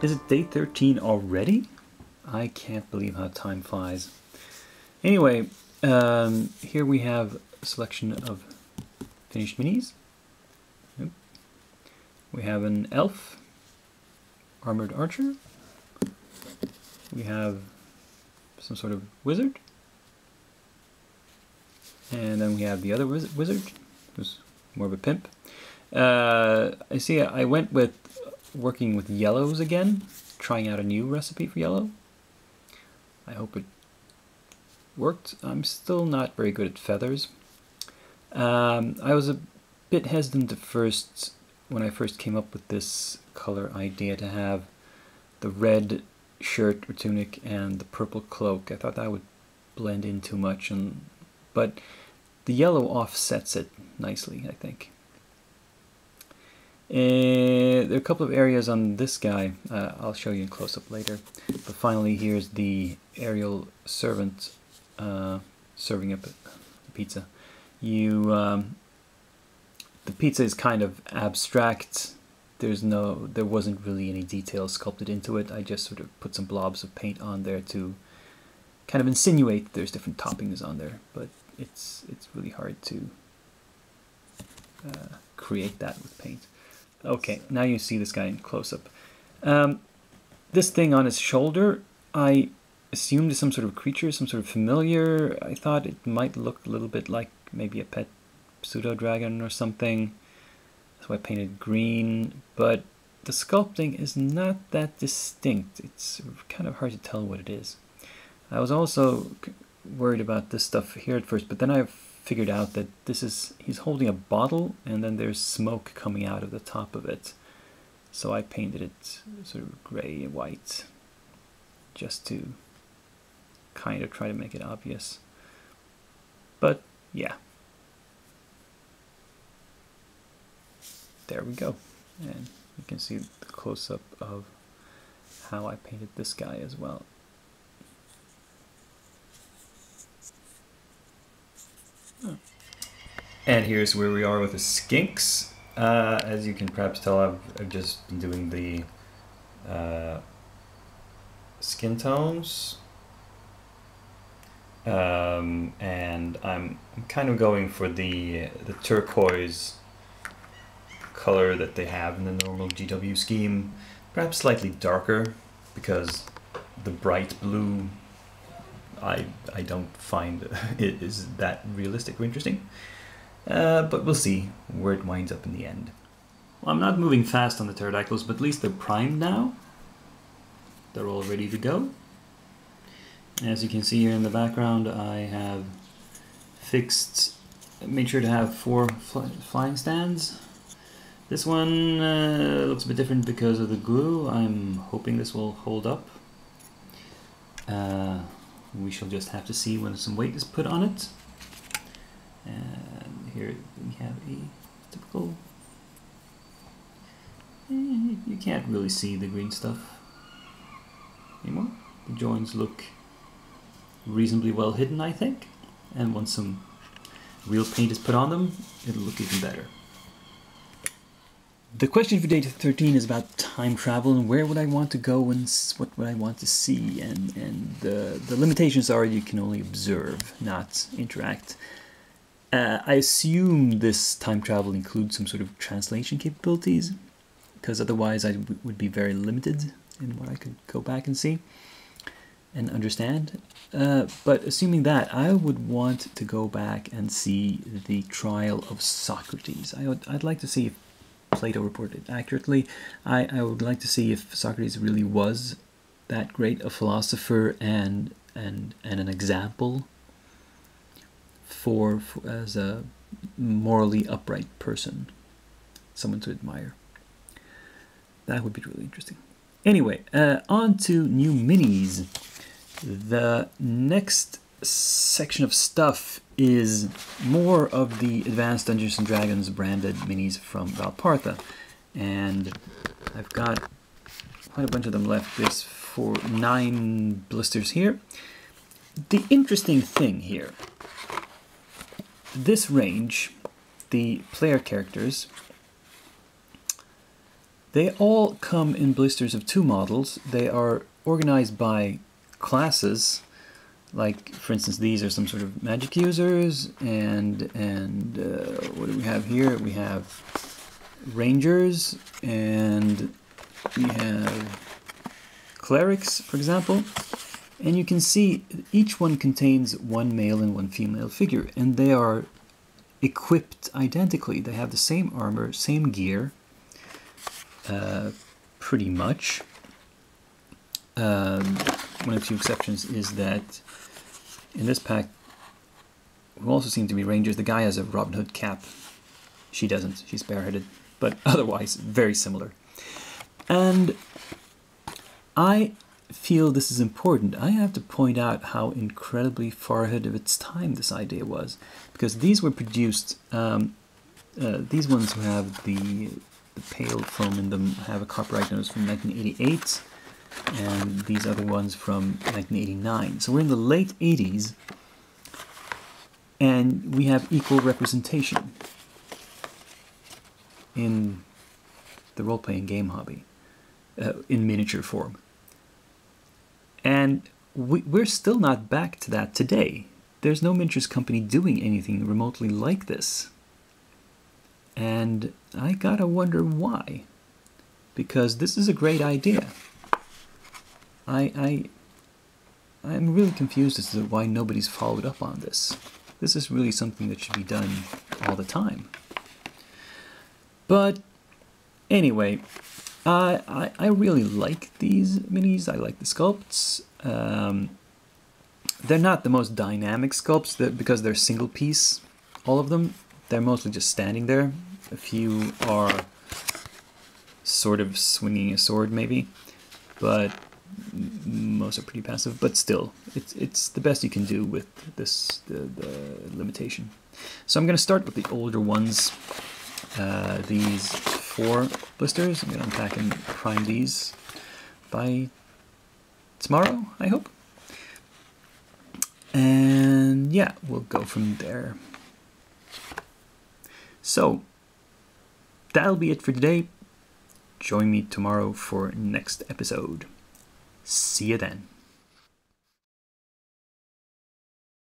Is it day 13 already? I can't believe how time flies. Anyway, here we have a selection of finished minis. Yep. We have an elf, armored archer. We have some sort of wizard. And then we have the other wizard, who's more of a pimp. I see I went with working with yellows again, trying out a new recipe for yellow. I hope it worked. I'm still not very good at feathers. I was a bit hesitant at first when I first came up with this color idea to have the red shirt or tunic and the purple cloak. I thought that would blend in too much, but the yellow offsets it nicely, I think. There are a couple of areas on this guy. I'll show you in close-up later. But finally, here's the aerial servant serving up a pizza. The pizza is kind of abstract. There wasn't really any detail sculpted into it. I just sort of put some blobs of paint on there to kind of insinuate there's different toppings on there. But it's really hard to create that with paint. Okay, now you see this guy in close-up. This thing on his shoulder, I assumed is some sort of creature, some sort of familiar. I thought it might look a little bit like maybe a pet pseudo-dragon or something. That's why I painted green, but the sculpting is not that distinct. It's kind of hard to tell what it is. I was also worried about this stuff here at first, but then I figured out that he's holding a bottle and then there's smoke coming out of the top of it. So I painted it sort of gray and white just to kind of try to make it obvious. But yeah. There we go. And you can see the close-up of how I painted this guy as well. And here's where we are with the skinks. As you can perhaps tell, I've just been doing the skin tones. And I'm kind of going for the turquoise color that they have in the normal GW scheme. Perhaps slightly darker, because the bright blue I don't find it is that realistic or interesting. But we'll see where it winds up in the end. Well, I'm not moving fast on the pterodactyls, but at least they're primed now. They're all ready to go. As you can see here in the background, I have made sure to have 4 flying stands. This one looks a bit different because of the glue. I'm hoping this will hold up. We shall just have to see when some weight is put on it. And here we have a typical... You can't really see the green stuff anymore. The joins look reasonably well hidden, I think. And once some real paint is put on them, it'll look even better. The question for day 13 is about time travel and where would I want to go and what would I want to see, and the limitations are you can only observe, not interact. I assume this time travel includes some sort of translation capabilities, because otherwise I would be very limited in what I could go back and see and understand. But assuming that, I would want to go back and see the trial of Socrates. I'd like to see if Plato reported accurately. I would like to see if Socrates really was that great a philosopher and an example as a morally upright person, someone to admire. That would be really interesting. Anyway, on to new minis. The next section of stuff is more of the Advanced Dungeons & Dragons branded minis from Valpartha, and I've got quite a bunch of them left. There's 9 blisters here. The interesting thing here, this range, the player characters, They all come in blisters of 2 models. They are organized by classes. Like, for instance, these are some sort of magic users, and what do we have here? We have rangers, and we have clerics, for example. And you can see each one contains 1 male and 1 female figure, and they are equipped identically. They have the same armor, same gear, pretty much. One of the few exceptions is that in this pack, who also seem to be rangers, the guy has a Robin Hood cap. She doesn't. She's bareheaded. But otherwise, very similar. And I feel this is important. I have to point out how incredibly far ahead of its time this idea was. Because these were produced, these ones who have the pale foam in them have a copyright notice from 1988. And these other ones from 1989. So we're in the late 80s, and we have equal representation in the role-playing game hobby, in miniature form. And we're still not back to that today. There's no miniatures company doing anything remotely like this. And I gotta wonder why. Because this is a great idea. I'm really confused as to why nobody's followed up on this. This is really something that should be done all the time. But anyway, I really like these minis. I like the sculpts. They're not the most dynamic sculpts because they're single piece, all of them. They're mostly just standing there. A few are sort of swinging a sword maybe, but most are pretty passive. But still, it's the best you can do with this the limitation. So I'm going to start with the older ones. These 4 blisters. I'm going to unpack and prime these by tomorrow, I hope. And yeah, we'll go from there. So that'll be it for today. Join me tomorrow for next episode. See you then.